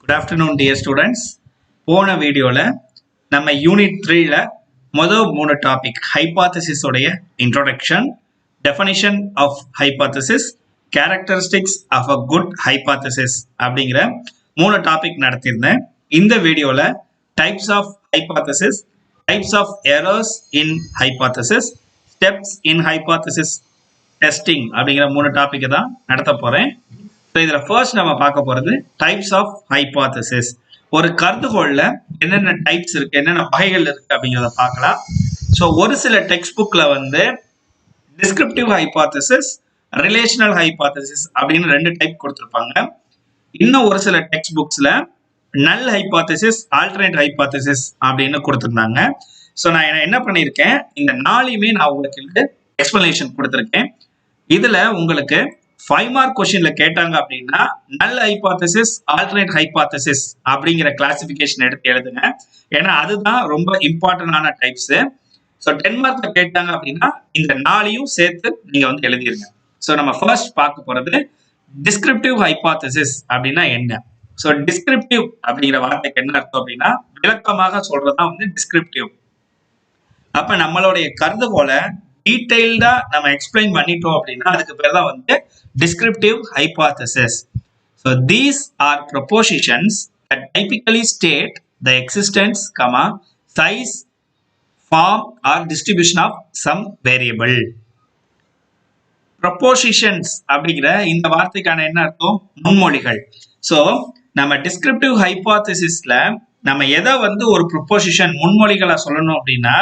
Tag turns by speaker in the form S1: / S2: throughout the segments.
S1: Good afternoon, dear students. போன வீடியோல நம்ம யூனிட் 3ல முதல் 3 டாபிக் ஹைபோதசிஸ் உடைய introduction, definition of hypothesis, characteristics of a good hypothesis அப்படிங்கிற 3 டாபிக் நடத்தியிருந்தேன். இந்த வீடியோல types of hypothesis, types of errors in hypothesis, steps in hypothesis testing அப்படிங்கிற 3 டாபிக் தான் நடத்த போறேன். இதுல ஃபர்ஸ்ட் நம்ம பார்க்க போறது டைப்ஸ் ஆஃப் ஹைபோதசிஸ். ஒரு கருதுகோள்ல என்னென்ன டைப்ஸ் இருக்கு, என்னென்ன வகைகள் இருக்கு அப்படிங்கிறத பார்க்கலாம். ஸோ ஒரு சில டெக்ஸ்ட் புக்ல வந்து டிஸ்கிரிப்டிவ் ஹைபோதசிஸ், ரிலேஷனல் ஹைபோதசிஸ் அப்படின்னு 2 டைப் கொடுத்துருப்பாங்க. இன்னும் ஒரு சில டெக்ஸ்ட் புக்ஸ்ல நல் ஹைபோதசிஸ், ஆல்டர்னேட் ஹைபோதசிஸ் அப்படின்னு கொடுத்துருந்தாங்க. ஸோ நான் என்ன பண்ணியிருக்கேன், இந்த 4மே நான் உங்களுக்கு எக்ஸ்பிளனேஷன் கொடுத்துருக்கேன். இதுல உங்களுக்கு 5 மார்க் கொஸ்டின்ல கேட்டாங்க அப்படின்னா நல் ஹைபோதசிஸ், ஆல்டர்னேட் ஹைபோதசிஸ் அப்படிங்கிற கிளாசிபிகேஷன் எடுத்து எழுதுங்க. ஏன்னா அதுதான் ரொம்ப இம்பார்ட்டன்டான டைப்ஸ். ஸோ 10 மார்க்ல கேட்டாங்க அப்படின்னா இந்த 4ஐயும் சேர்த்து நீங்க வந்து எழுதிருங்க. ஸோ நம்ம ஃபர்ஸ்ட் பார்க்க போறது டிஸ்கிரிப்டிவ் ஹைபோதசிஸ் அப்படின்னா என்ன. ஸோ டிஸ்கிரிப்டிவ் அப்படிங்கிற வார்த்தைக்கு என்ன அர்த்தம் அப்படின்னா விளக்கமாக சொல்றதுதான் வந்து டிஸ்கிரிப்டிவ். அப்ப நம்மளுடைய கருதுகோளை டீடைல்டா நம்ம எக்ஸ்பிளைன் பண்ணிட்டோம் அப்படின்னா அதுக்கு பேர் தான் வந்து descriptive hypothesis. So these are propositions that typically state the existence, size, form or distribution of some variable. Propositions அப்படிங்கிற இந்த வார்த்தைக்கான என்ன அர்த்தம், முன்மொழிகள். So நம்ம descriptive hypothesisல நம்ம எதை வந்து ஒரு proposition முன்மொழிகளா சொல்லணும் அப்படின்னா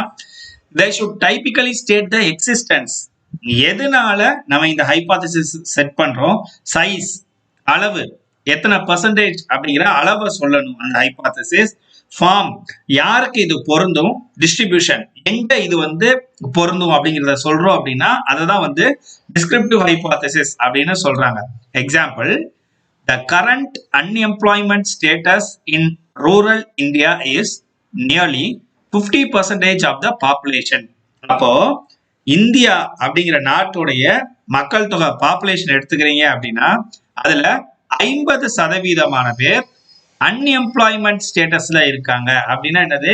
S1: they should typically state the existence. எதனால நம்ம இந்த ஹைபோதசிஸ் செட் பண்றோம், சைஸ் அளவு எத்தனை பர்சன்டேஜ் அப்படிங்கிற அளவை சொல்லணும் அந்த ஹைபோதசிஸ், ஃபார்ம் யாருக்கு இது பொருந்தும், டிஸ்ட்ரிபியூஷன் எங்க இது வந்து பொருந்தும் அப்படிங்கிறத சொல்றோம் அப்படின்னா அதை தான் வந்து டிஸ்கிரிப்டிவ் ஹைபோதசிஸ் அப்படின்னு சொல்றாங்க. Example, the current unemployment status in rural India is nearly 50% of the population. அப்போ இந்தியா அப்படிங்கிற நாட்டுடைய மக்கள் தொகை பாப்புலேஷன் எடுத்துக்கிறீங்க அப்படின்னா அதுல 50% பேர் அன்எம்ப்ளாய்மெண்ட் ஸ்டேட்டஸ்ல இருக்காங்க. அப்படின்னா என்னது,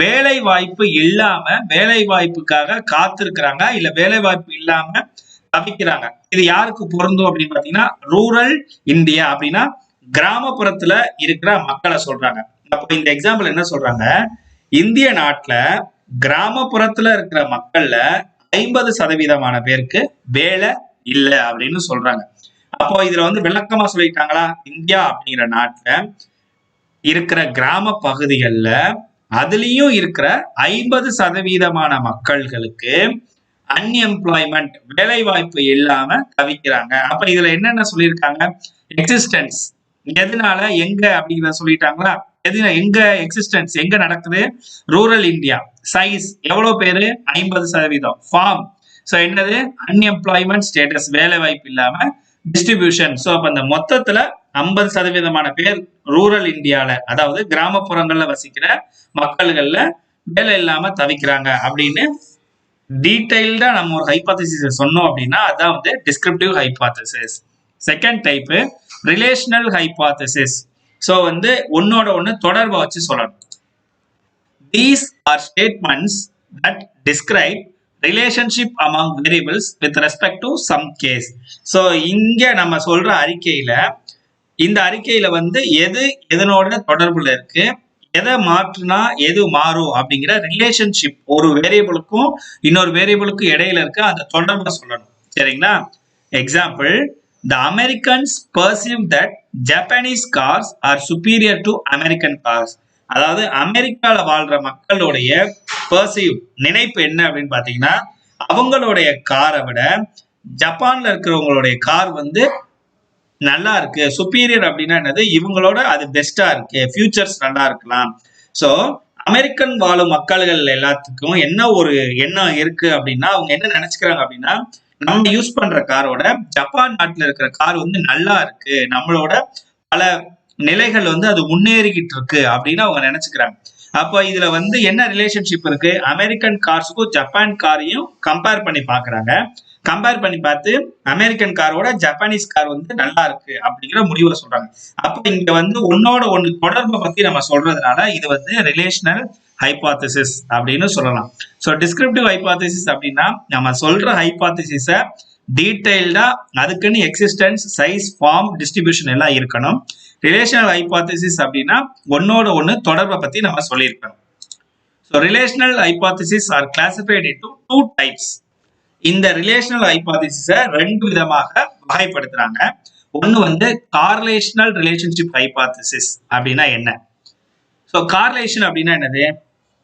S1: வேலை வாய்ப்பு இல்லாம வேலை வாய்ப்புக்காக காத்திருக்கிறாங்க, இல்ல வேலை வாய்ப்பு இல்லாம தவிக்கிறாங்க. இது யாருக்கு பொருந்தும் அப்படின்னு பாத்தீங்கன்னா ரூரல் இந்தியா அப்படின்னா கிராமப்புறத்துல இருக்கிற மக்களை சொல்றாங்க. அப்போ இந்த எக்ஸாம்பிள் என்ன சொல்றாங்க, இந்திய நாட்டுல கிராமப்புறத்துல இருக்கிற மக்கள்ல 50% பேருக்கு வேலை இல்லை அப்படின்னு சொல்றாங்க. அப்போ இதுல வந்து விளக்கமா சொல்லிட்டாங்களா, இந்தியா அப்படிங்கிற நாட்டுல இருக்கிற கிராம பகுதிகள்ல அதுலயும் இருக்கிற 50% மக்கள்களுக்கு அன்எம்ப்ளாய்மெண்ட் வேலை வாய்ப்பு இல்லாம தவிக்கிறாங்க. அப்ப இதுல என்னென்ன சொல்லியிருக்காங்க, எக்ஸிஸ்டன்ஸ் எதனால எங்க அப்படிங்கிறத சொல்லிட்டாங்களா, எங்க எக்ஸிஸ்டன்ஸ் எங்க நடக்குது, ரூரல் இந்தியா, சைஸ் எவ்வளவு பேரு 50%, ஃபார்ம் சோ என்னது அன்எம்ப்ளாய்மெண்ட் ஸ்டேட்டஸ் வேலை வாய்ப்பு இல்லாம, டிஸ்ட்ரிபியூஷன் சோ அப்ப அந்த மொத்தத்துல 50% பேர் ரூரல் இந்தியால அதாவது கிராமப்புறங்கள்ல வசிக்கிற மக்கள்கள்ல வேலை இல்லாம தவிக்கிறாங்க அப்படின்னு டீடைல்டா நம்ம ஒரு ஹைபோதசிஸ் சொன்னோம் அப்படின்னா அதான் வந்து descriptive hypothesis. Second type relational hypothesis. So வந்து ஒன்னோட ஒண்ணு தொடர்பை வச்சு சொல்லணும். These are statements that describe relationship among variables with respect to some case. So இங்க நம்ம சொல்ற அறிக்கையில இந்த அறிக்கையில வந்து எது எதனோட தொடர்புல இருக்கு, எதை மாற்றினா எது மாறும் அப்படிங்கிற ரிலேஷன்ஷிப் ஒரு வேரியபிளுக்கும் இன்னொரு வேரியபிளுக்கும் இடையில இருக்க அந்த தொடர்பை சொல்லணும். சரிங்களா? Example, the Americans perceive that Japanese cars are superior to American cars. அதாவது அமெரிக்கால வாழ்ற மக்களுடைய பர்சீவ் நினைப்பு என்ன அப்படின்னு பாத்தீங்கன்னா அவங்களுடைய காரை விட ஜப்பான்ல இருக்கிறவங்களுடைய கார் வந்து நல்லா இருக்கு, சுப்பீரியர் அப்படின்னா என்னது, இவங்களோட அது பெஸ்டா இருக்கு, ஃபியூச்சர்ஸ் நல்லா இருக்கலாம். சோ அமெரிக்கன் வாழும் மக்கள்கள் எல்லாத்துக்கும் என்ன ஒரு எண்ணம் இருக்கு அப்படின்னா அவங்க என்ன நினைச்சுக்கிறாங்க அப்படின்னா நம்ம யூஸ் பண்ற காரோட ஜப்பான் நாட்டுல இருக்கிற கார் வந்து நல்லா இருக்கு, நம்மளோட பல நிலைகள் வந்து அது முன்னேறிக்கிட்டு இருக்கு அப்படின்னு அவங்க நினைச்சுக்கிறாங்க. அப்போ இதுல வந்து என்ன ரிலேஷன்ஷிப் இருக்கு, அமெரிக்கன் கார்ஸுக்கும் ஜப்பான் காரையும் கம்பேர் பண்ணி பாக்குறாங்க. கம்பேர் பண்ணி பார்த்து அமெரிக்கன் காரோட ஜப்பானீஸ் கார் வந்து நல்லா இருக்கு அப்படிங்கிற முடிவை சொல்றாங்க. அப்ப இங்க வந்து ஒன்னோட ஒண்ணு தொடர்பை பத்தி நம்ம சொல்றதுனால இது வந்து ரிலேஷனல் ஹைபாத்தசிஸ் அப்படின்னு சொல்லலாம். ஸோ டிஸ்கிரிப்டிவ் ஹைபாத்தசிஸ் அப்படின்னா நம்ம சொல்ற ஹைபாத்தசிஸ டீடைல்டா அதுக்குன்னு எக்ஸிஸ்டன்ஸ், சைஸ், ஃபார்ம், டிஸ்ட்ரிபியூஷன் எல்லாம் இருக்கணும். ரிலேஷனல் ஹைபாத்தசிஸ் அப்படின்னா ஒன்னோட ஒண்ணு தொடர்பை பத்தி நம்ம சொல்லியிருக்கணும். So relational hypothesis R classified into 2 types. இந்த ரிலேஷனல் ஹைபாத்தசிஸ 2 விதமாக வகைப்படுத்துறாங்க. ஒன்னு வந்து கார்லேஷனல் ரிலேஷன்ஷிப் ஹைபாத்தசிஸ் அப்படின்னா என்ன? ஸோ கார்லேஷன் அப்படின்னா என்னது?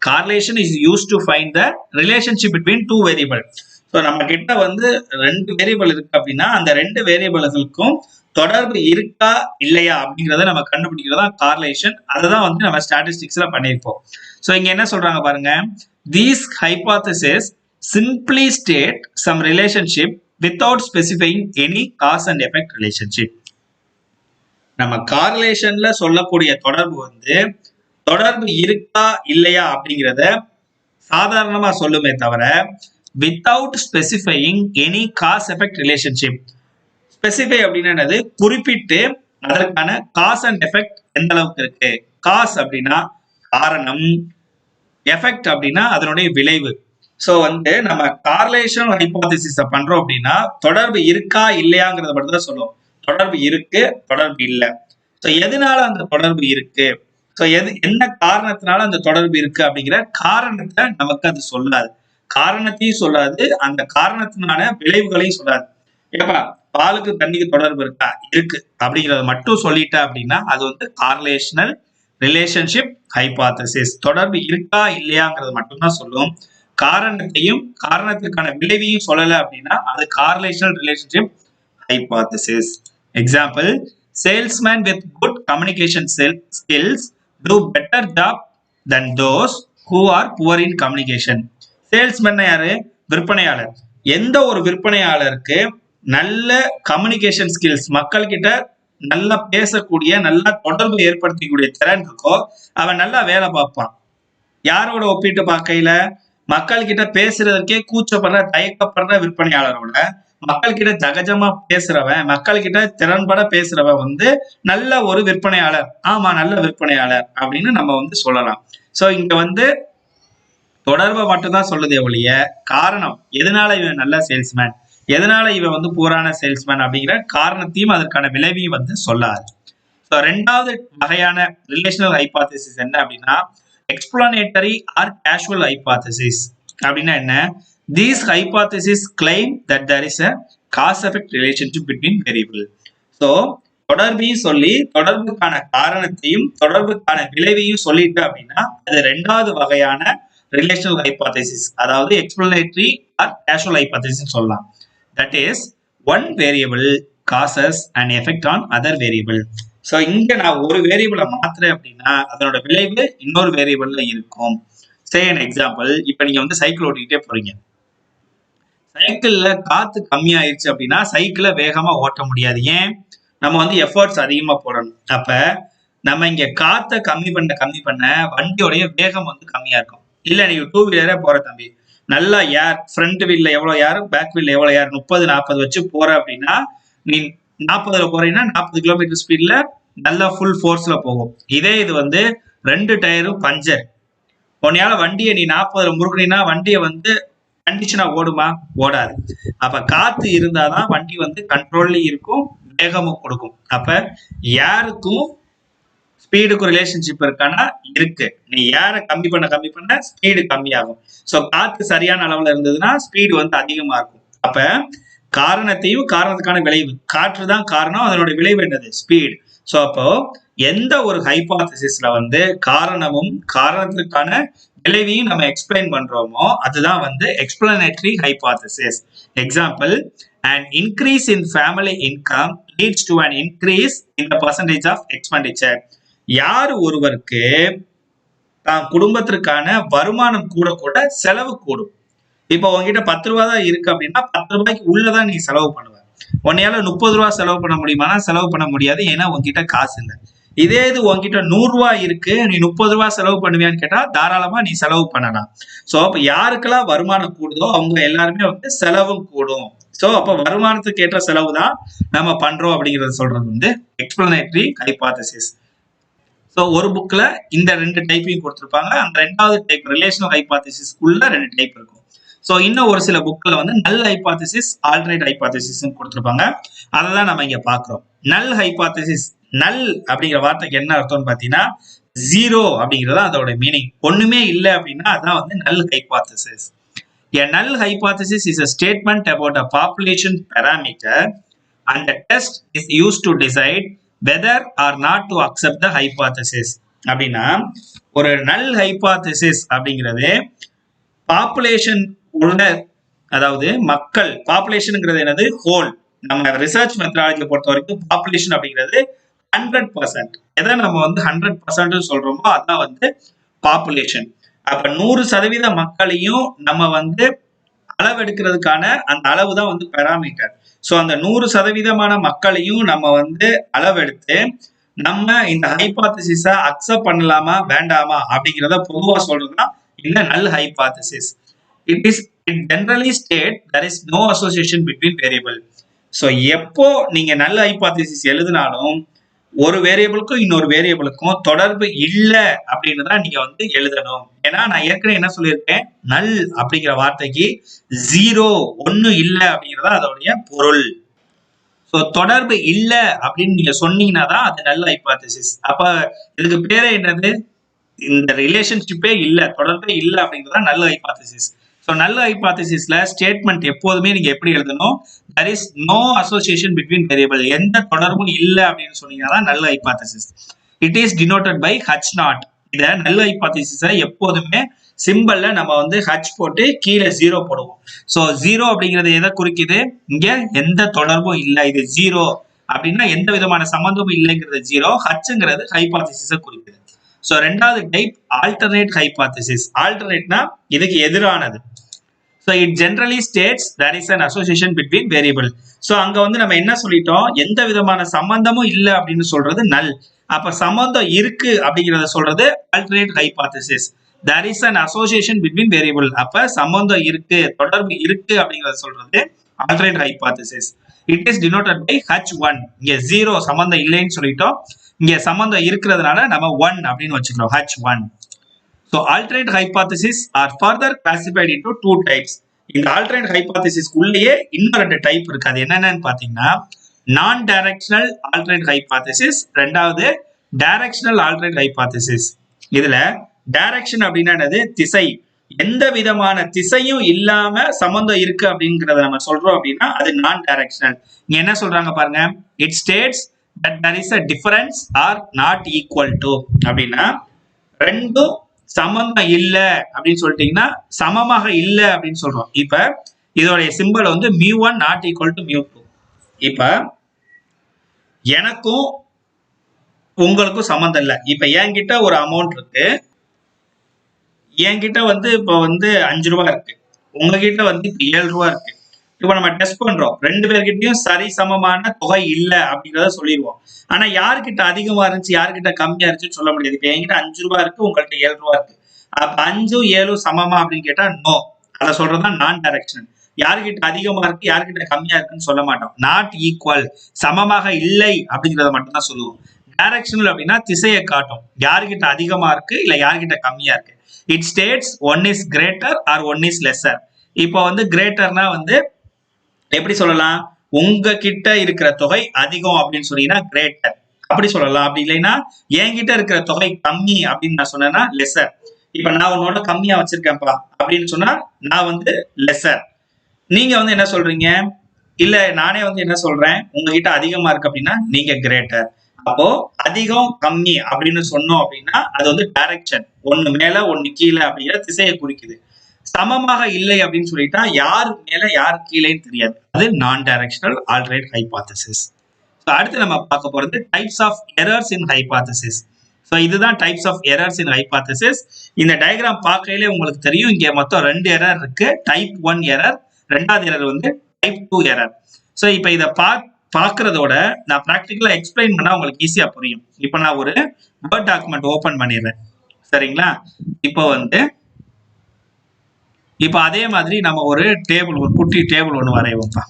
S1: Correlation is used to find the relationship between 2 variable. So நம்ம கிட்ட வந்து 2 வேரியபிள் இருக்கு அப்படின்னா அந்த 2 வேரியபிள்களுக்கும் தொடர்பு இருக்கா இல்லையா அப்படிங்கிறத நம்ம கண்டுபிடிக்கிறதா கார்லேஷன். அதுதான் வந்து நம்ம ஸ்டாட்டிஸ்டிக்ஸ்ல பண்ணியிருப்போம். ஸோ இங்க என்ன சொல்றாங்க பாருங்க, these hypothesis simply state some relationship without specifying any cause and effect relationship. நம்ம கார்லேஷன்ல சொல்லக்கூடிய தொடர்பு வந்து தொடர்பு இருக்கா இல்லையா அப்படிங்கிறத சாதாரணமா சொல்லுமே தவிர without specifying any cause effect relationship. Specify அப்படின்னா என்னது? குறிப்பிட்டு அதற்கான காஸ் அண்ட் எஃபெக்ட் எந்த அளவுக்கு இருக்கு. காஸ் அப்படின்னா காரணம், எஃபெக்ட் அப்படின்னா அதனுடைய விளைவு. சோ வந்து நம்ம கார்லேஷன் ஹைபோதேசிஸ் பண்றோம் அப்படின்னா தொடர்பு இருக்கா இல்லையாங்கிறத மட்டும் தான் சொல்லுவோம். தொடர்பு இருக்கு, தொடர்பு இல்லை. சோ எதனால அந்த தொடர்பு இருக்கு, சோ என்ன காரணத்தினால அந்த தொடர்பு இருக்கு அப்படிங்கிற காரணத்தை நமக்கு அது சொல்லாது. காரணத்தையும் சொல்லாது, அந்த காரணத்தினால விளைவுகளையும் சொல்லாது. ஏப்பா பாலுக்கு தண்ணிக்கு தொடர்பு இருக்கா? இருக்கு அப்படிங்கறத மட்டும் சொல்லிட்டா அப்படின்னா அது வந்து கார்லேஷனல் ரிலேஷன்ஷிப் ஹைபோதேசிஸ். தொடர்பு இருக்கா இல்லையாங்கிறது மட்டும்தான் சொல்லும். காரணத்தையும் காரணத்திற்கான விளைவையும் சொல்லல அப்படின்னா அது correlational relationship hypothesis. Example, salesman with good communication skills do better job than those who are poor in communication. Salesman யாரு? விற்பனையாளர். எந்த ஒரு விற்பனையாளருக்கு நல்ல கம்யூனிகேஷன் ஸ்கில்ஸ், மக்கள் கிட்ட நல்லா பேசக்கூடிய, நல்லா தொடர்பு ஏற்படுத்தக்கூடிய திறன் இருக்கோ அவன் நல்லா வேலை பார்ப்பான். யாரோட ஒப்பிட்டு பார்க்கையில மக்கள் கிட்ட பேசுறதுக்கே கூச்சப்படுற, தயக்கப்படுற விற்பனையாளரோட மக்கள் கிட்ட சகஜமா பேசுறவன், மக்கள் கிட்ட திறன்பட பேசுறவன் வந்து நல்ல ஒரு விற்பனையாளர். ஆமா, நல்ல விற்பனையாளர் அப்படின்னு நம்ம வந்து சொல்லலாம். சோ இங்க வந்து தொடர்பை மட்டும்தான் சொல்லுதே ஒழிய காரணம், எதனால இவன் நல்ல சேல்ஸ்மேன், எதனால இவன் வந்து பூரான சேல்ஸ்மேன் அப்படிங்கிற காரணத்தையும் அதற்கான விளைவையும் வந்து சொல்லாது. ஸோ 2வது வகையான ரிலேஷனல் ஹைபோதேசிஸ் என்ன அப்படின்னா எக்ஸ்பிளனேட்டரி ஆர் கேஷுவல் ஹைபோதேசிஸ். அப்படின்னா என்ன? These hypotheses claim that there is a cause-effect relationship between variable. So தொடர்பையும் சொல்லி தொடர்புக்கான காரணத்தையும் தொடர்புக்கான விளைவையும் சொல்லிட்டு அப்படின்னா அது 2வது வகையான ரிலேஷனல் ஹைபோதேசிஸ், அதாவது எக்ஸ்பிளனேட்டரி ஆர் கேஷுவல் ஹைபோதேசிஸ் சொல்லலாம். That is, one variable causes an effect on other variable. So இங்க நான் ஒரு வேரியபிளை மாத்துறேன் அப்படின்னா அதனோட விளைவு இன்னொரு வேரியபிள்ல இருக்கும். சே an எக்ஸாம்பிள், இப்ப நீங்க வந்து சைக்கிள் ஓட்டிக்கிட்டே போறீங்க. சைக்கிள்ல காத்து கம்மியாயிருச்சு அப்படின்னா சைக்கிளை வேகமா ஓட்ட முடியாது. ஏன்? நம்ம வந்து எஃபர்ட்ஸ் அதிகமா போடணும். அப்ப நம்ம இங்க காத்தை கம்மி பண்ண வண்டியோடைய வேகம் வந்து கம்மியா இருக்கும். இல்ல நீங்க 2 வீலரே போற தம்பி, நல்லா ஏர், ஃப்ரண்ட் வீல்ல எவ்வளவு ஏர், பேக் வீல்ல எவ்வளவு ஏர், 30-40 வச்சு போற அப்படின்னா நீ 40ல போறீங்கன்னா 40 கிலோமீட்டர் ஸ்பீட்ல நல்லா ஃபுல் ஃபோர்ஸ்ல போகும். இதே இது வந்து 2 டயரும் பஞ்சர், உன்னையால வண்டியை நீ 40ல முறுக்குனீங்கன்னா வண்டியை வந்து கண்டிஷனா ஓடுமா? ஓடாது. அப்ப காத்து இருந்தாதான் வண்டி வந்து கண்ட்ரோல்லயும் இருக்கும், வேகமும் கொடுக்கும். அப்ப யாருக்கும் ஸ்பீடுக்கும் ரிலேஷன்ஷிப் இருக்கானா? இருக்கு. நீ ஏரை கம்மி பண்ண ஸ்பீடு கம்மியாகும். ஸோ காத்து சரியான அளவுல இருந்ததுன்னா ஸ்பீடு வந்து அதிகமா இருக்கும். அப்ப காரணத்தையும் காரணத்துக்கான விளைவு, காற்று தான் காரணம், அதனோட விளைவு என்னது? ஸ்பீடு. ஸோ அப்போ எந்த ஒரு ஹைபோதேசிஸ்ல வந்து காரணமும் காரணத்திற்கான விளைவையும் நம்ம எக்ஸ்பிளைன் பண்றோமோ அதுதான் வந்து explanatory hypothesis. Example, an increase in family income leads to an increase in the percentage of expenditure. யார் ஒருவருக்கு தான் குடும்பத்திற்கான வருமானம் கூட செலவு கூடும். இப்போ உங்ககிட்ட 10 ரூபா தான் இருக்கு அப்படின்னா 10 ரூபாய்க்கு உள்ளதான் நீ செலவு பண்ணுவ. உன்னையால 30 ரூபா செலவு பண்ண முடியுமானா செலவு பண்ண முடியாது, ஏன்னா உங்ககிட்ட காசு இல்லை. இதே இது உங்ககிட்ட 100 ரூபாய் இருக்கு, நீ 30 ரூபாய் செலவு பண்ணுவியான்னு கேட்டா தாராளமா நீ செலவு பண்ணலாம். சோ அப்ப யாருக்கெல்லாம் வருமானம் கூடுதோ அவங்க எல்லாருமே வந்து செலவும் கூடும். சோ அப்ப வருமானத்துக்கு ஏற்ற செலவு தான் நம்ம பண்றோம் அப்படிங்கறத சொல்றது வந்து எக்ஸ்பிளனேட்டரி ஹைபோதசிஸ். சோ ஒரு புக்ல இந்த 2 டைப்பையும் கொடுத்திருப்பாங்க. அந்த ரெண்டாவது டைப் ரிலேஷனல் ஹைபோதசிஸ் உள்ள 2 டைப் இருக்கும். சோ இன்னும் ஒரு சில புக்ல வந்து நல் ஹைபோதசிஸ், ஆல்டர்னேட் ஹைபோதசிஸ் கொடுத்திருப்பாங்க. அதை தான் நம்ம இங்க பாக்குறோம். நல் ஹைபோதசிஸ், நல் அப்படிங்கிற வார்த்தைக்கு என்ன அர்த்தம்னு பாத்தீங்கன்னா ஜீரோ அப்படிங்கிறது அதோட மீனிங். ஒண்ணுமே இல்லை அப்படின்னா அதான் வந்து நல் hypothesis. A null hypothesis is a statement about a population parameter and the test is used to decide whether or not to accept the hypothesis. அப்படின்னா ஒரு நல் ஹைபோதசிஸ் அப்படிங்கிறது பாப்புலேஷன் உள்ள, அதாவது மக்கள், பாப்புலேஷன்ங்கிறது என்னது ஹோல். நம்ம ரிசர்ச் மெத்தடாலஜி பொறுத்த வரைக்கும் பாப்புலேஷன் அப்படிங்கிறது 100%. எதை நம்ம வந்து 100% சொல்றோமோ அதான் வந்து பாப்புலேஷன். அப்ப 100% மக்களையும் நம்ம வந்து அளவெடுக்கிறதுக்கான அந்த அளவு தான் வந்து பெராமீட்டர். சோ அந்த 100% மக்களையும் நம்ம வந்து அளவெடுத்து நம்ம இந்த ஹைபோதசிஸ அக்செப்ட் பண்ணலாமா வேண்டாமா அப்படிங்கிறத பொதுவா சொல்றதுதான் இந்த நல் hypothesis. It generally state there is no association between variable. So எப்போ நீங்க நல் ஹைபோதசிஸ் எழுதினாலும் ஒரு வேரியபிளுக்கும் இன்னொரு வேரியபிளுக்கும் தொடர்பு இல்லை அப்படின்னு தான் நீங்க வந்து எழுதணும். ஏன்னா நான் ஏற்கனவே என்ன சொல்லியிருக்கேன், நல் அப்படிங்கிற வார்த்தைக்கு ஜீரோ, ஒண்ணு இல்லை அப்படிங்கிறதா அதோடைய பொருள். சோ தொடர்பு இல்லை அப்படின்னு நீங்க சொன்னீங்கன்னா தான் அது நல் ஹைபோதசிஸ். அப்ப இதுக்கு பேரே என்னது, இந்த ரிலேஷன்ஷிப்பே இல்லை, தொடர்பே இல்லை அப்படிங்கிறதா நல் ஹைபோதசிஸ். சோ நல் ஹைபோதசிஸ்ல ஸ்டேட்மெண்ட் எப்போதுமே நீங்க எப்படி எழுதணும், there is no association between variable, எந்த தொடர்பும் இல்லை அப்படின்னு சொன்னீங்கன்னா நல் hypothesis. It is denoted by H0. இத நல் ஹைபோதசிஸை எப்போதுமே சிம்பிள்ல நம்ம வந்து H போட்டு கீழே 0 போடுவோம். சோ 0 அப்படிங்கிறது எதை குறிக்குது, இங்க எந்த தொடர்பும் இல்லை, இது 0 அப்படின்னா எந்த விதமான சம்பந்தமும் இல்லைங்கிறது 0. Hங்கிறது ஹைபோதசிஸை குறிக்குது. சோ ரெண்டாவது டைப் ஆல்டர்னேட் ஹைபோதசிஸ். ஆல்டர்னேட்னா இதுக்கு எதிரானது. So it generally states there is an association between variable. So அங்க வந்து நம்ம என்ன சொல்லிட்டோம், எந்த விதமான சம்பந்தமும் இல்லை அப்படின்னு சொல்றது நல். அப்ப சம்பந்தம் இருக்கு அப்படிங்கறத சொல்றது alternate hypothesis. There is an association between variable. அப்ப சம்பந்தம் இருக்கு, தொடர்பு இருக்கு அப்படிங்கறத சொல்றது alternate hypothesis. It is denoted by H1. இங்க 0 சம்பந்தம் இல்லைன்னு சொல்லிட்டோம், இங்க சம்பந்தம் இருக்கிறதுனால நம்ம 1 அப்படின்னு வச்சுக்கிறோம், H1. So alternate hypotheses are further classified into 2 types. இந்த alternate hypothesis உள்ளேயே இன்னும் 2 டைப் இருக்கு. அது என்னன்னு பாத்தீங்கன்னா நான் டைரக்ஷனல் alternate hypothesis, ரெண்டாவது டைரக்ஷனல் alternate hypothesis. இதுல டைரக்ஷன் அப்படின்னா என்னது, திசை. எந்த விதமான திசையும் இல்லாம சம்பந்தம் இருக்கு அப்படிங்கறத நம்ம சொல்றோம் அப்படின்னா அது நான் டைரக்ஷனல். இங்க என்ன சொல்றாங்க பாருங்க, it states that there is a difference or not equal to. அப்படின்னா ரெண்டும் சமமா இல்ல அப்படின்னு சொல்லிட்டீங்கன்னா சமமாக இல்ல அப்படின்னு சொல்றோம். இப்ப இதோடைய சிம்பல் வந்து μ1 not equal to μ2. இப்ப எனக்கும் உங்களுக்கும் சம்பந்தம் இல்ல. இப்ப என்கிட்ட ஒரு அமௌண்ட் இருக்கு, என்கிட்ட வந்து இப்ப வந்து 5 ரூபாய் இருக்கு, உங்ககிட்ட வந்து இப்ப 7 ரூபாய் இருக்கு. இப்ப நம்ம டெஸ்ட் பண்றோம், 2 பேர்கிட்டயும் சரி சமமான தொகை இல்ல அப்படிங்கறத சொல்லிடுவோம். ஆனா யாருக்கிட்ட அதிகமா இருந்துச்சு யாருக்கிட்ட கம்மியா இருந்துச்சுன்னு சொல்ல முடியாது. இப்ப என்கிட்ட 5 ரூபாய் இருக்கு, உங்கள்கிட்ட 7 ரூபாய் இருக்கு. அப்ப 5ம் 7ம் சமமா அப்படின்னு கேட்டா நோ, அதை சொல்றதுதான் நான் டைரக்ஷனல். யாருக்கிட்ட அதிகமா இருக்கு யாருக்கிட்ட கம்மியா இருக்குன்னு சொல்ல மாட்டோம். நாட் ஈக்குவல், சமமாக இல்லை அப்படிங்கறத மட்டும் தான் சொல்லுவோம். டைரக்ஷனல் அப்படின்னா திசையை காட்டும், யாருக்கிட்ட அதிகமா இருக்கு இல்ல யாருக்கிட்ட கம்மியா இருக்கு. It states one is greater or one is lesser. இப்போ வந்து கிரேட்டர்னா வந்து எப்படி சொல்லலாம், உங்ககிட்ட இருக்கிற தொகை அதிகம் அப்படின்னு சொன்னீங்கன்னா கிரேட்டர் அப்படி சொல்லலாம். அப்படி இல்லைன்னா என்கிட்ட இருக்கிற தொகை கம்மி அப்படின்னு நான் சொன்னேன்னா லெஸர். இப்ப நான் உன்னோட கம்மியா வச்சிருக்கேன்ப்பா அப்படின்னு சொன்னா நான் வந்து லெஸர். நீங்க வந்து என்ன சொல்றீங்க, இல்ல நானே வந்து என்ன சொல்றேன், உங்ககிட்ட அதிகமா இருக்கு அப்படின்னா நீங்க கிரேட்டர். அப்போ அதிகம் கம்மி அப்படின்னு சொன்னோம் அப்படின்னா அது வந்து டைரக்ஷன், ஒண்ணு மேல ஒண்ணு கீழே அப்படிங்கிற திசையை குறிக்குது. சமமாக இல்லை அப்படின்னு சொல்லிட்டா யாரு மேல யாரு கீழேன்னு தெரியாது, அது நான் டைரக்ஷனல் ஆல்டர்னேட் ஹைபோதசிஸ். அடுத்து நம்ம பார்க்க போறது types of errors in hypothesis. So இதுதான் types of errors in hypothesis. இந்த டயக்ராம் பார்க்கையிலே உங்களுக்கு தெரியும், இங்க மொத்தம் 2 எரர் இருக்கு. டைப் 1 எரர், ரெண்டாவது எரர் வந்து டைப் 2 எரர். ஸோ இப்போ இதை பாக்குறதோட நான் பிராக்டிக்கலா எக்ஸ்பிளைன் பண்ணா உங்களுக்கு ஈஸியா புரியும். இப்போ நான் ஒரு வேர்ட் டாக்குமெண்ட் ஓபன் பண்ணிடுறேன். சரிங்களா? இப்போ அதே மாதிரி நம்ம ஒரு டேபிள், ஒரு குட்டி டேபிள் ஒன்று வரைவோம்ப்பா.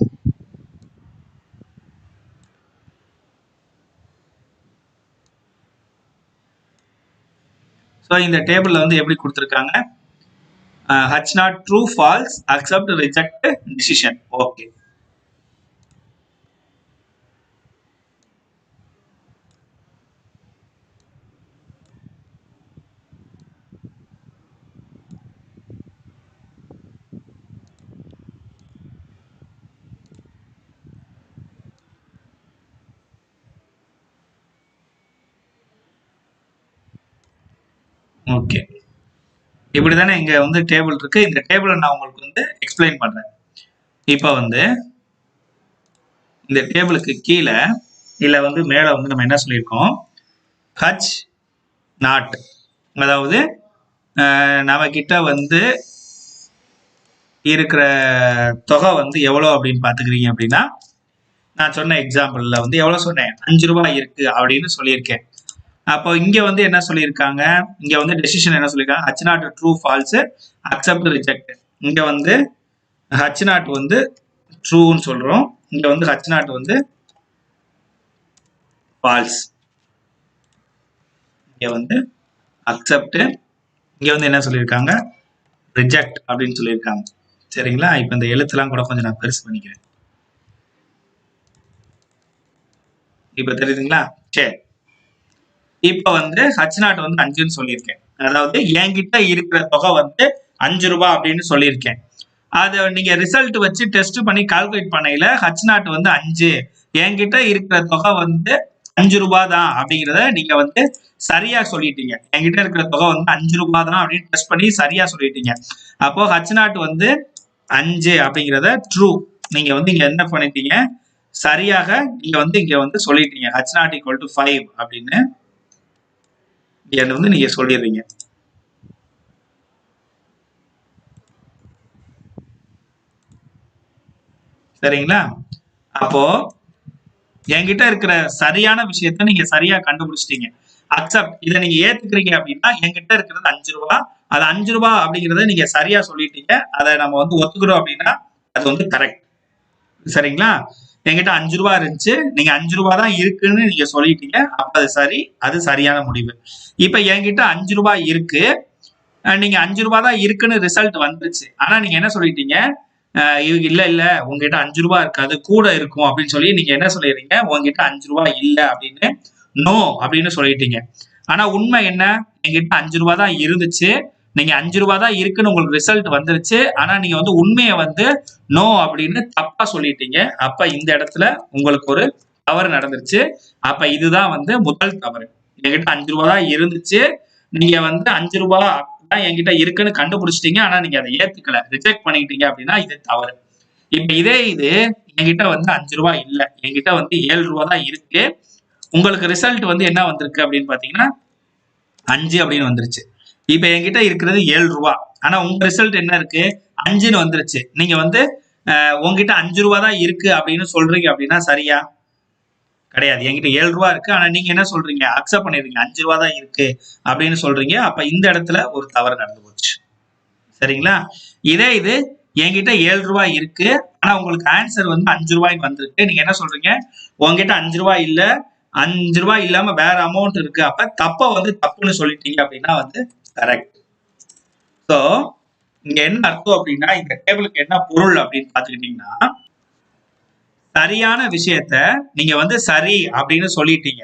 S1: ஸோ இந்த டேபிள்ல வந்து எப்படி கொடுத்துருக்காங்க? H0 true false accept reject decision. Okay. Okay, இப்படிதானே இங்க வந்து டேபிள் இருக்கு. இந்த டேபிளை நான் உங்களுக்கு வந்து எக்ஸ்பிளைன் பண்றேன். இப்போ வந்து இந்த டேபிளுக்கு கீழே இல்ல வந்து மேல வந்து நம்ம என்ன சொல்லியிருக்கோம்? H0, அதாவது நம்ம கிட்ட வந்து இருக்கிற தொகை வந்து எவ்வளவு அப்படின்னு பாத்துக்கிறீங்க அப்படின்னா, நான் சொன்ன எக்ஸாம்பிள்ல வந்து எவ்வளவு சொன்னேன்? 5 ரூபாய் இருக்கு அப்படின்னு சொல்லியிருக்கேன். அப்போ இங்க வந்து என்ன சொல்லியிருக்காங்க? இங்க வந்து டெசிஷன் என்ன சொல்லியிருக்காங்க? H0 true falls accept reject. இங்க வந்து H0 வந்து ட்ரூன்னு சொல்றோம், இங்க வந்து H0 வந்து ஃபால்ஸ். இங்க வந்து அக்செப்ட், இங்க வந்து என்ன சொல்லியிருக்காங்க? ரிஜெக்ட் அப்படின்னு சொல்லியிருக்காங்க. சரிங்களா? இப்போ இந்த எழுத்துலாம் கூட கொஞ்சம் நான் பெருசு பண்ணிக்கிறேன். இப்போ தெரியுதுங்களா? சரி, இப்ப வந்து H0 வந்து 5ன்னு சொல்லியிருக்கேன். அதாவது என்கிட்ட இருக்கிற தொகை வந்து 5 ரூபாய் அப்படின்னு சொல்லியிருக்கேன். அதை நீங்க ரிசல்ட் வச்சு டெஸ்ட் பண்ணி கால்குலேட் பண்ணையில H0 வந்து 5, என்கிட்ட இருக்கிற தொகை வந்து 5 ரூபாய் தான் அப்படிங்கிறத நீங்க வந்து சரியா சொல்லிட்டீங்க. என்கிட்ட இருக்கிற தொகை வந்து 5 ரூபாய் தான் அப்படின்னு டெஸ்ட் பண்ணி சரியா சொல்லிட்டீங்க. அப்போ H0 வந்து 5 அப்படிங்கிறத ட்ரூ நீங்க வந்து இங்க என்ன பண்ணிட்டீங்க? சரியாக நீங்க வந்து இங்க வந்து சொல்லிட்டீங்க. H0 = 5 அப்படின்னு வந்து நீங்க சொல்லிடுறீங்க. சரிங்களா? அப்போ என்கிட்ட இருக்கிற சரியான விஷயத்த நீங்க சரியா கண்டுபிடிச்சிட்டீங்க. அக்செப்ட், இதை நீங்க ஏத்துக்கிறீங்க அப்படின்னா என்கிட்ட இருக்கிறது 5 ரூபாய், அது 5 ரூபாய் அப்படிங்கறத நீங்க சரியா சொல்லிட்டீங்க. அதை நம்ம வந்து ஒத்துக்கிறோம் அப்படின்னா அது வந்து கரெக்ட். சரிங்களா? என்கிட்ட 5 ரூபாய் இருந்துச்சு, நீங்க 5 ரூபாய் தான் இருக்குன்னு நீங்க சொல்லிட்டீங்க. அப்ப அது சரி, அது சரியான முடிவு. இப்ப என்கிட்ட 5 ரூபாய் இருக்கு, நீங்க 5 ரூபாய் தான் இருக்குன்னு ரிசல்ட் வந்துருச்சு. ஆனா நீங்க என்ன சொல்லிட்டீங்க? இல்ல இல்ல உங்ககிட்ட 5 ரூபாய் இருக்காது, கூட இருக்கும் அப்படின்னு சொல்லி நீங்க என்ன சொல்லிடுறீங்க? உங்ககிட்ட 5 ரூபாய் இல்ல அப்படின்னு நோ அப்படின்னு சொல்லிட்டீங்க. ஆனா உண்மை என்ன? என்கிட்ட 5 ரூபாய் தான் இருந்துச்சு, நீங்க 5 ரூபாய் தான் இருக்குன்னு உங்களுக்கு ரிசல்ட் வந்துருச்சு. ஆனா நீங்க வந்து உண்மையை வந்து நோ அப்படின்னு தப்பா சொல்லிட்டீங்க. அப்ப இந்த இடத்துல உங்களுக்கு ஒரு தவறு நடந்துருச்சு. அப்ப இதுதான் வந்து முதல் தவறு. என்கிட்ட 5 ரூபாய் தான் இருந்துச்சு, நீங்க வந்து 5 ரூபாய் தான் என்கிட்ட இருக்குன்னு கண்டுபிடிச்சிட்டீங்க. ஆனா நீங்க அதை ஏத்துக்கல, ரிஜெக்ட் பண்ணிட்டீங்க அப்படின்னா இது தவறு. இப்ப இதே இது என்கிட்ட வந்து 5 ரூபாய் இல்ல, என்கிட்ட வந்து 7 ரூபாய் தான் இருக்கு. உங்களுக்கு ரிசல்ட் வந்து என்ன வந்திருக்கு அப்படின்னு பாத்தீங்கன்னா 5 அப்படின்னு வந்துருச்சு. இப்ப என்கிட்ட இருக்கிறது 7 ரூபாய், ஆனா உங்க ரிசல்ட் என்ன இருக்கு? 5ன்னு வந்துருச்சு. நீங்க வந்து உங்ககிட்ட 5 ரூபாய் தான் இருக்கு அப்படின்னு சொல்றீங்க அப்படின்னா சரியா? கிடையாது. என்கிட்ட 7 ரூபாய் இருக்கு, ஆனா நீங்க என்ன சொல்றீங்க? அக்செப்ட் பண்ணிடுறீங்க, 5 ரூபாய் தான் இருக்கு அப்படின்னு சொல்றீங்க. அப்ப இந்த இடத்துல ஒரு தவறு நடந்து போச்சு. சரிங்களா? இதே இது என்கிட்ட 7 ரூபாய் இருக்கு, ஆனா உங்களுக்கு ஆன்சர் வந்து 5 ரூபாய்க்கு வந்திருக்கு. நீங்க என்ன சொல்றீங்க? உங்ககிட்ட 5 ரூபாய் இல்ல, 5 ரூபாய் இல்லாம வேற அமௌண்ட் இருக்கு. அப்ப தப்ப வந்து தப்புன்னு சொல்லிட்டீங்க அப்படின்னா வந்து கரெக்ட். சோ இங்க என்ன அர்த்தம் அப்படின்னா, இந்த டேபிளுக்கு என்ன பொருள் அப்படின்னு பாத்துக்கிட்டீங்கன்னா, சரியான விஷயத்த நீங்க வந்து சரி அப்படின்னு சொல்லிட்டீங்க.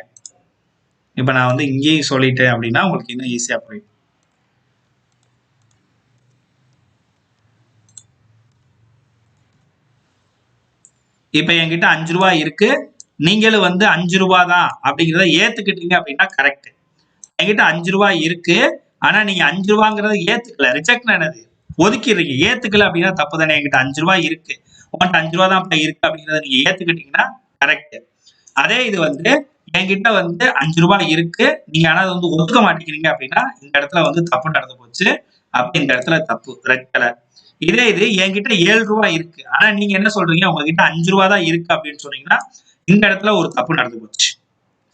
S1: இப்ப நான் வந்து இங்கேயும் சொல்லிட்டேன் அப்படின்னா உங்களுக்கு இன்னும் ஈஸியா புரியும். இப்ப என்கிட்ட 5 ரூபாய் இருக்கு, நீங்களும் வந்து 5 ரூபாய் தான் அப்படிங்கிறத ஏத்துக்கிட்டீங்க அப்படின்னா கரெக்ட். என்கிட்ட 5 ரூபாய் இருக்கு, ஆனா நீங்க 5 ரூபாங்கிறத ஏத்துக்கல, ரிஜெக்ட் என்னது? ஒதுக்கிடுறீங்க. ஏத்துக்கல அப்படின்னா தப்பு தானே? என்கிட்ட 5 ரூபாய் இருக்கு, உங்கள்கிட்ட 5 ரூபாய் தான் இருக்கு அப்படிங்கிறத நீங்க ஏத்துக்கிட்டீங்கன்னா கரெக்ட். அதே இது வந்து என்கிட்ட வந்து 5 ரூபாய் இருக்கு, நீங்க ஆனா வந்து ஒத்துக்க மாட்டேங்கிறீங்க அப்படின்னா இந்த இடத்துல வந்து தப்பு நடந்து போச்சு. அப்ப இந்த இடத்துல தப்பு, ரெட் கலர். இதே இது என்கிட்ட 7 ரூபாய் இருக்கு, ஆனா நீங்க என்ன சொல்றீங்க? உங்ககிட்ட 5 ரூபாய் தான் இருக்கு அப்படின்னு சொன்னீங்கன்னா இந்த இடத்துல ஒரு தப்பு நடந்து போச்சு.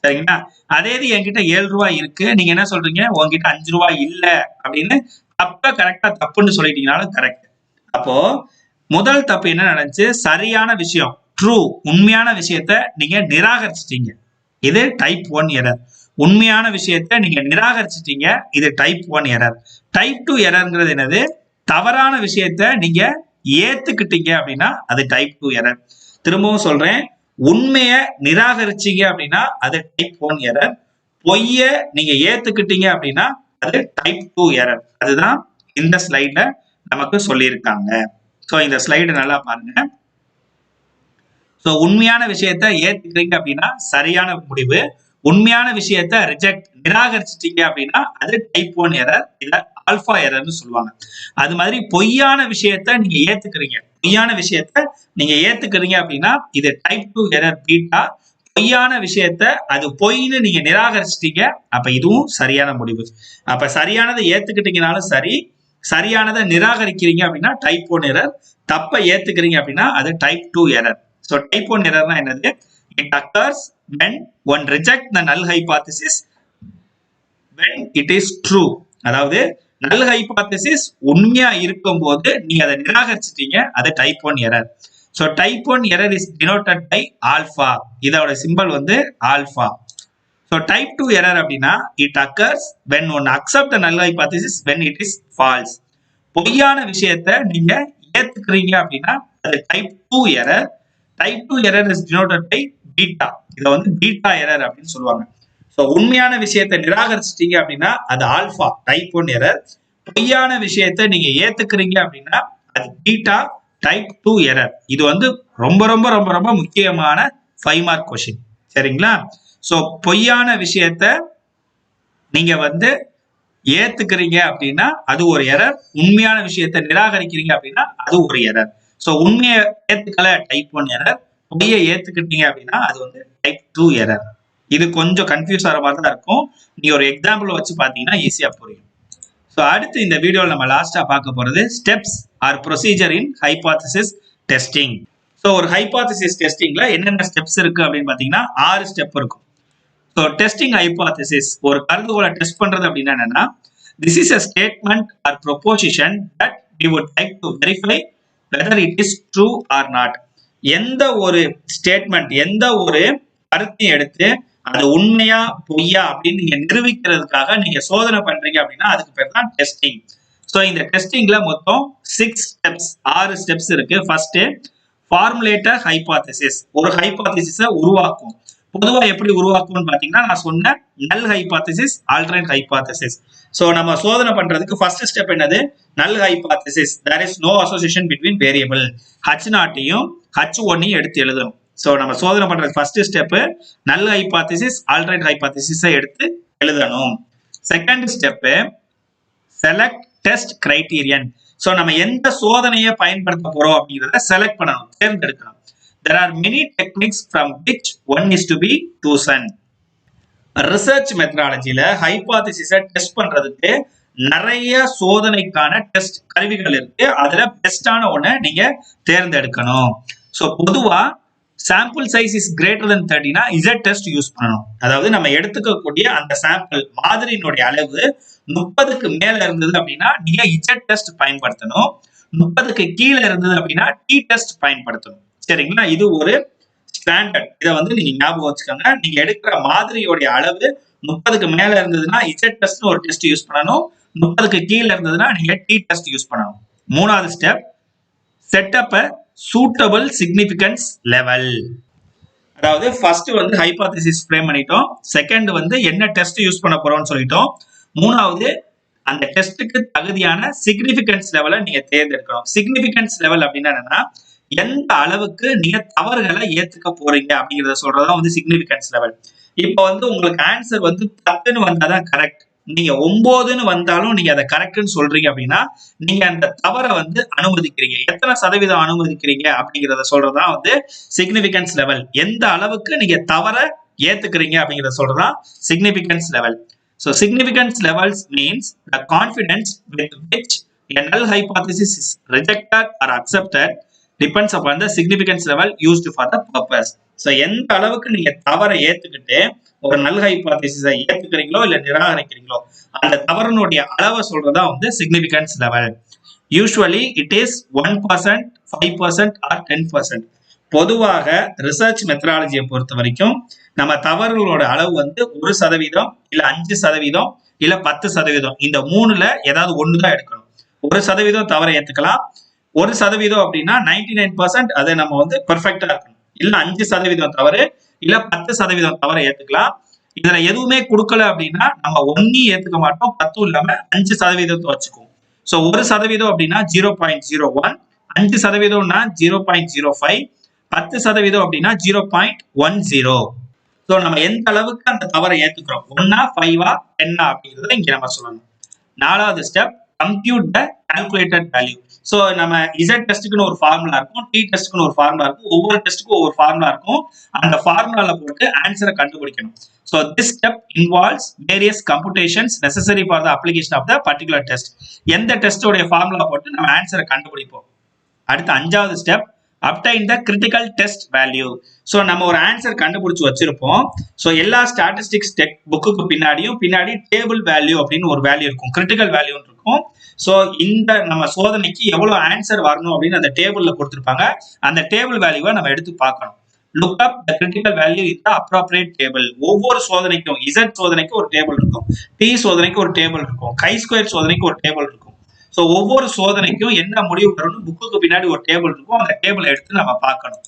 S1: சரிங்களா? அதே இது என்கிட்ட 7 ரூபாய் இருக்கு, நீங்க என்ன சொல்றீங்க, உங்ககிட்ட 5 ரூபாய் இல்ல அப்படின்னு தப்ப கரெக்டா தப்புன்னு சொல்லிட்டீங்கனாலும் கரெக்ட். அப்போ முதல் தப்பு என்ன நடந்துச்சு, சரியான விஷயம் ட்ரூ உண்மையான விஷயத்த நீங்க நிராகரிச்சிட்டீங்க, இது டைப் 1 எரர். உண்மையான விஷயத்த நீங்க நிராகரிச்சிட்டீங்க, இது டைப் 1 எரர். டைப் 2 எரர்ங்கிறது என்னது, தவறான விஷயத்த நீங்க ஏத்துக்கிட்டீங்க அப்படின்னா அது டைப் 2 எரர். திரும்பவும் சொல்றேன், உண்மைய நிராகரிச்சீங்க அப்படின்னா அது டைப் 1 எரர். பொய்ய நீங்க ஏத்துக்கிட்டீங்க அப்படின்னா அது டைப் 2 எரர். அதுதான் இந்த ஸ்லைட்ல நமக்கு சொல்லியிருக்காங்க. சோ இந்த ஸ்லைடு நல்லா பாருங்க. சோ உண்மையான விஷயத்த ஏத்துக்கிறீங்க அப்படின்னா சரியான முடிவு, உண்மையான விஷயத்த ரிஜெக்ட் நிராகரிச்சிட்டீங்க அப்படின்னா அது டைப் 1 எரர், இத ஆல்பா எரர்னு சொல்லுவாங்க. அது மாதிரி பொய்யான விஷயத்த நீங்க ஏத்துக்கிறீங்க, பொய்யான விஷயத்த நீங்க ஏத்துக்கிறீங்க அப்படின்னா இது டைப் 2 எரர் பீட்டா. பொய்யான விஷயத்த அது பொய்ன்னு நீங்க நிராகரிச்சிட்டீங்க, அப்ப இதுவும் சரியான முடிவு. அப்ப சரியானதை ஏத்துக்கிட்டீங்கனாலும் சரி, சரியானதை நிராகரிக்கிறீங்க அப்படின்னா டைப் 1 எரர், தப்ப ஏத்துக்கிறீங்க அப்படின்னா அது டைப் 2 எரர். சோ டைப் 1 எரர்னா என்னது, it occurs when one reject the null hypothesis when it is true. அதாவது null hypothesis உண்மையா இருக்கும்போது நீங்க அதை நிராகரிச்சிட்டீங்க, அது type 1 error. So type 1 error is denoted by alpha. இதோட சிம்பல் வந்து ஆல்பா. So type 2 error அப்படின்னா it occurs when one accept the null hypothesis when it is false. பொய்யான விஷயத்தை நீங்க ஏத்துக்கிறீங்க அப்படின்னா அது type 2 error. Type 2 error is denoted by beta. இத வந்து beta error அப்படின்னு சொல்லுவாங்க. So உண்மையான விஷயத்தை நிராகரிச்சிட்டீங்க அப்படின்னா அது ஆல்பா type 1 error. பொய்யான விஷயத்தை நீங்க ஏத்துக்கிறீங்க அப்படின்னா அது beta type 2 error. இது வந்து ரொம்ப ரொம்ப ரொம்ப ரொம்ப முக்கியமான 5 மார்க் क्वेश्चन. சரிங்களா? சோ பொய்யான விஷயத்த நீங்க வந்து ஏத்துக்கிறீங்க அப்படின்னா அது ஒரு எரர், உண்மையான விஷயத்தை நிராகரிக்கிறீங்க அப்படின்னா அது ஒரு எரர். சோ உண்மையை ஏத்துக்கல டைப் 1 எரர், பொய்யை ஏத்துக்கிட்டீங்க அப்படின்னா அது வந்து டைப் 2 எரர். இது கொஞ்சம் கன்ஃபியூஸ் ஆகிற மாதிரி தான் இருக்கும், நீ ஒரு எக்ஸாம்பிள் வச்சு பாத்தீங்கன்னா ஈஸியா புரியும். சோ அடுத்து இந்த வீடியோல நம்ம லாஸ்டா பார்க்க போறது ஸ்டெப்ஸ் ஆர் ப்ரொசீஜர் இன் ஹைபோதசிஸ் டெஸ்டிங். சோ ஒரு ஹைபோதசிஸ் டெஸ்டிங்ல என்னென்ன ஸ்டெப்ஸ் இருக்கு அப்படின்னு பாத்தீங்கன்னா 6 ஸ்டெப் இருக்கும். So testing hypothesis ஒரு கருதுகோளை டெஸ்ட் பண்றது அப்படின்னா என்னன்னா, this is a statement or proposition that we would like to verify whether it is true or not. எந்த ஒரு ஸ்டேட்மெண்ட், எந்த ஒரு கருத்தை எடுத்து அது உண்மையா பொய்யா அப்படின்னு நீங்க நிரூபிக்கிறதுக்காக நீங்க சோதனை பண்றீங்க அப்படின்னா அதுக்கு பேர் தான் டெஸ்டிங். சோ இந்த டெஸ்டிங்ல மொத்தம் 6 ஸ்டெப்ஸ் இருக்கு. First formulate a hypothesis. ஒரு ஹைபோதசிஸை உருவாக்கும். பொதுவா எப்படி உருவாக்கும்னு பாத்தீங்கன்னா நான் சொன்னேன் நல் ஹைபோதசிஸ், ஆல்டர்னேட் ஹைபோதசிஸ். சோ நம்ம சோதனை பண்றதுக்கு ஃபர்ஸ்ட் ஸ்டெப் என்னது, null hypothesis. There is no association between variable H0யும் H1யும் எடுத்து எழுதணும். சோ நம்ம சோதனை பண்றது first step null hypothesis, alternate ஹைபோதசிஸை எடுத்து எழுதணும். Second step select test criterion. So நம்ம எந்த சோதனையை பயன்படுத்த போறோம் அப்படிங்கறத செலக்ட் பண்ணணும், தேர்ந்தெடுக்கணும். There are many techniques from which one is to be chosen. Research மெத்தடாலஜில ஹைபோதசிஸை டெஸ்ட் பண்றதுக்கு நிறைய சோதனைக்கான டெஸ்ட் கருவிகள் இருக்கு. அதுல பெஸ்டான ஒண்ணை நீங்க தேர்ந்தெடுக்கணும். சோ பொதுவா sample size is greater than 30னா இசட் டெஸ்ட் யூஸ் பண்ணணும். அதாவது நம்ம எடுத்துக்கக்கூடிய அந்த சாம்பிள் மாதிரியினுடைய அளவு 30க்கு மேல இருந்தது அப்படின்னா நீங்க இசட் டெஸ்ட் பயன்படுத்தணும். 30க்கு கீழே இருந்தது அப்படின்னா டி டெஸ்ட் பயன்படுத்தணும். சரிங்களா? இது ஒரு ஸ்டாண்டர்ட், இதை வந்து நீங்க ஞாபகம் வச்சுக்கோங்க. நீங்க எடுக்கிற மாதிரியோடைய அளவு 30க்கு மேல இருந்ததுன்னா இசட் டெஸ்ட் ஒரு டெஸ்ட் யூஸ் பண்ணணும், 30க்கு கீழே இருந்ததுன்னா நீங்க டி டெஸ்ட் யூஸ் பண்ணணும். மூணாவது step set up a suitable significance level. அதாவது ஃபர்ஸ்ட் வந்து ஹைபோதசிஸ் ஃப்ரேம் பண்ணிட்டோம், செகண்ட் வந்து என்ன டெஸ்ட் யூஸ் பண்ண போறோம்னு சொல்லிட்டோம், மூணாவது அந்த டெஸ்ட்டுக்கு தகுதியான சிக்னிபிகன்ஸ் லெவலை நீங்க தேர்ந்தெடுக்கணும். சிக்னிபிகன்ஸ் லெவல் அப்படின்னா என்னன்னா எந்த அளவுக்கு நீங்க தவறுகளை ஏத்துக்க போறீங்க அப்படிங்கறத சொல்றதா வந்து சிக்னிபிகன்ஸ் லெவல். இப்போ வந்து உங்களுக்கு ஆன்சர் வந்து 10ன்னு வந்தாதான் கரெக்ட், நீங்க 9ன்னு வந்தாலும் நீங்க அதை கரெக்ட்னு சொல்றீங்க அப்படின்னா நீங்க அந்த தவறை வந்து அனுமதிக்கிறீங்க. எத்தனை சதவீதம் அனுமதிக்கிறீங்க அப்படிங்கறத சொல்றதா வந்து சிக்னிபிகன்ஸ் லெவல். எந்த அளவுக்கு நீங்க தவறை ஏத்துக்கிறீங்க அப்படிங்கறத சொல்றதா significance level. So significance levels means the confidence with which a null hypothesis is rejected or accepted depends upon the significance level used for the purpose. So எந்த அளவுக்கு நீங்க தவறை ஏத்துக்கிட்டு ஒரு நல் ஹைபோதேசிஸை ஏத்துக்கிறீங்களோ இல்ல நிராகரிக்கிறீங்களோ அந்த தவறினுடைய அளவை சொல்றதா வந்து significance level. Usually it is 1%, 5% or 10%. பொதுவாக ரிசர்ச் மெத்தடாலஜியை பொறுத்த வரைக்கும் நம்ம தவறுகளோட அளவு வந்து 1% இல்ல 5% இல்ல 10%. இந்த மூணுல ஏதாவது ஒண்ணுதான் எடுக்கணும். 1% தவறை ஏத்துக்கலாம். 1% அப்படின்னா 99% அதை நம்ம வந்து பெர்ஃபெக்டா இருக்கணும். இல்ல 5% தவறு இல்ல 10% தவறை ஏத்துக்கலாம். இதுல எதுவுமே கொடுக்கல அப்படின்னா நம்ம ஒன்னையும் ஏத்துக்க மாட்டோம், 10 இல்லாம 5% வச்சுக்குவோம். சோ 1% அப்படின்னா 0.01, 5%னா 0.05, 10% அப்படின்னா 0.10. சோ நம்ம எந்த அளவுக்கு அந்த தவறை ஏத்துக்கிறோம், 1 5 10 அப்படிங்கறத இங்க நம்ம சொல்லணும். நாலாவது ஸ்டெப், கம்ப்யூட் த கால்குலேட்டட் வேல்யூ. சோ நம்ம இசட் டெஸ்ட்டுக்குன்னு ஒரு ஃபார்முலா இருக்கும், டி டெஸ்ட்டுக்குன்னு ஒரு ஃபார்முலா இருக்கும், ஒவ்வொரு டெஸ்ட்டுக்கும் ஒவ்வொரு ஃபார்முலா இருக்கும். அந்த ஃபார்முலால போட்டு ஆன்சரை கண்டுபிடிக்கணும். So this step involves various computations necessary for the application of the particular test. எந்த டெஸ்டோட ஃபார்முலா போட்டு நம்ம ஆன்சரை கண்டுபிடிப்போம். அடுத்து அஞ்சாவது step, obtain the critical test value. So நம்ம ஒரு ஆன்சர் கண்டுபிடிச்சு வச்சிருப்போம். சோ எல்லா ஸ்டாட்டிஸ்டிக்ஸ் புக்குக்கு பின்னாடி டேபிள் வேல்யூ அப்படின்னு ஒரு வேல்யூ இருக்கும், கிரிட்டிக்கல் வேல்யூ இருக்கும். சோ இந்த நம்ம சோதனைக்கு எவ்வளவு ஆன்சர் வரணும் அப்படின்னு அந்த டேபிள்ல கொடுத்திருப்பாங்க. அந்த டேபிள் வேல்யூவை நம்ம எடுத்து பார்க்கணும். Look up the critical value in the appropriate table. ஒவ்வொரு சோதனைக்கும் Z சோதனைக்கு ஒரு டேபிள் இருக்கும், T சோதனைக்கு ஒரு டேபிள் இருக்கும், chi-square சோதனைக்கு ஒரு டேபிள் இருக்கும். சோ ஒவ்வொரு சோதனைக்கும் என்ன முடிவு வரும்னு புக்குக்கு பின்னாடி ஒரு டேபிள் இருக்கும், அந்த டேபிளை எடுத்து நம்ம பார்க்கணும்.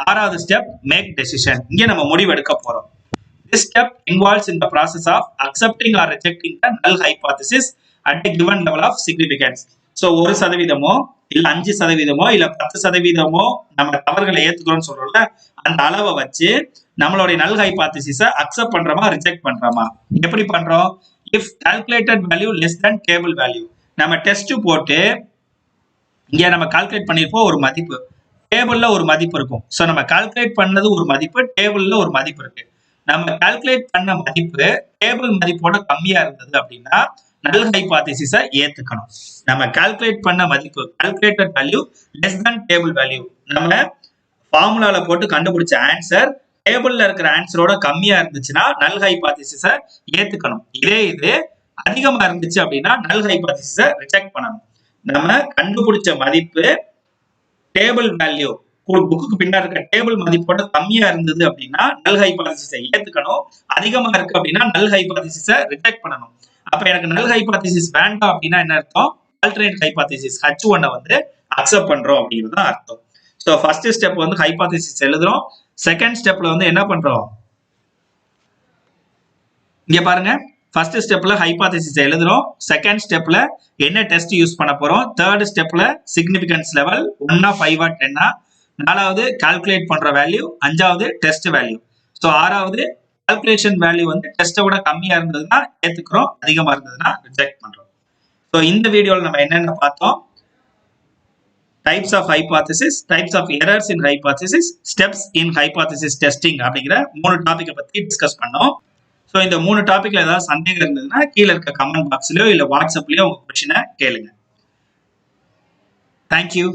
S1: ஆறாவது ஸ்டெப், மேக் டெசிஷன். இங்க நம்ம முடிவு எடுக்க போறோம். This step involves in the process of accepting or rejecting the null hypothesis at a given level of significance. So 1% இல்ல 5% இல்ல 10% நம்ம தவறுகளை ஏத்துக்கிறோம்னு சொல்றோம்ல, அந்த அளவை வச்சு நம்மளுடைய நல் ஹைபோதேசிஸை அக்செப்ட் பண்றோமா ரிஜெக்ட் பண்றோமா. எப்படி பண்றோம்? If calculated value less than table value, நம்ம டெஸ்ட் போட்டு இங்க நம்ம கால்குலேட் பண்ணிருப்போம் ஒரு மதிப்பு, டேபிள்ல ஒரு மதிப்பு இருக்கும். சோ நம்ம கால்குலேட் பண்ணது ஒரு மதிப்பு, டேபிள்ல ஒரு மதிப்பு இருக்கு. நம்ம கால்குலேட் பண்ண மதிப்பு டேபிள் மதிப்போட கம்மியா இருந்தது அப்படின்னா நல் ஹைபோதேசிஸை ஏத்துக்கணும். நம்ம கால்குலேட் பண்ண மதிப்பு, calculated value less than table value, நம்ம ஃபார்முலால போட்டு கண்டுபிடிச்ச ஆன்சர் டேபிள்ல இருக்கிற ஆன்சரோட கம்மியா இருந்துச்சுன்னா நல் ஹைபோதேசிஸை ஏத்துக்கணும். இது அதிகமா இருந்துச்சு அப்படின்னா நல் ஹைபோதேசிஸை ரிஜெக்ட் பண்ணணும். நம்ம கண்டுபிடிச்ச மதிப்பு டேபிள் வேல்யூ புக்குக்கு பின்னாடி இருக்க டேபிள் மதிப்போட கம்மியா இருந்தது அப்படின்னா நல் ஹைபோதேசிஸை ஏத்துக்கணும். அதிகமா இருக்கு அப்படின்னா நல் ஹைபோதேசிஸை ரிஜெக்ட் பண்ணணும். அப்ப எனக்கு நல் ஹைபோதேசிஸ் வேண்டாம் அப்படின்னா என்ன அர்த்தம்? ஆல்டர்னேட் ஹைபோதேசிஸ் H1 வந்து அக்செப்ட் பண்றோம் அப்படிங்கிறது அர்த்தம். சோ ஃபர்ஸ்ட் ஸ்டெப் வந்து ஹைபோதேசிஸ் எழுதுறோம். செகண்ட் ஸ்டெப்ல வந்து என்ன பண்றோம்? இங்க பாருங்க, ஃபர்ஸ்ட் ஸ்டெப்ல ஹைபோதேசிஸ் எழுதுறோம், செகண்ட் ஸ்டெப்ல என்ன டெஸ்ட் யூஸ் பண்ண போறோம், தேர்ட் ஸ்டெப்ல சிக்னிபிகன்ஸ் லெவல் 1 5 10, நாலாவது கால்குலேட் பண்ற வேல்யூ, அஞ்சாவது டெஸ்ட் வேல்யூ. சோ ஆறாவது கால்குலேஷன் வேல்யூ வந்து டெஸ்ட்டை விட கம்மியா இருந்ததுன்னா ஏத்துக்கிறோம், அதிகமா இருந்ததுன்னா ரிஜெக்ட் பண்றோம். சோ இந்த வீடியோல நம்ம என்னென்ன பார்த்தோம்? Types of hypothesis, types of errors in hypothesis, steps in hypothesis testing அப்படிங்கிற 3 டாபிக்கை பத்தி டிஸ்கஸ் பண்ணோம். சோ இந்த 3 டாபிக்ல ஏதாவது சந்தேகம் இருந்ததுன்னா கீழே இருக்க கமெண்ட் பாக்ஸ்லயோ இல்ல வாட்ஸ்அப்லயோ உங்க கொஸ்டினை கேளுங்க. தேங்க்யூ.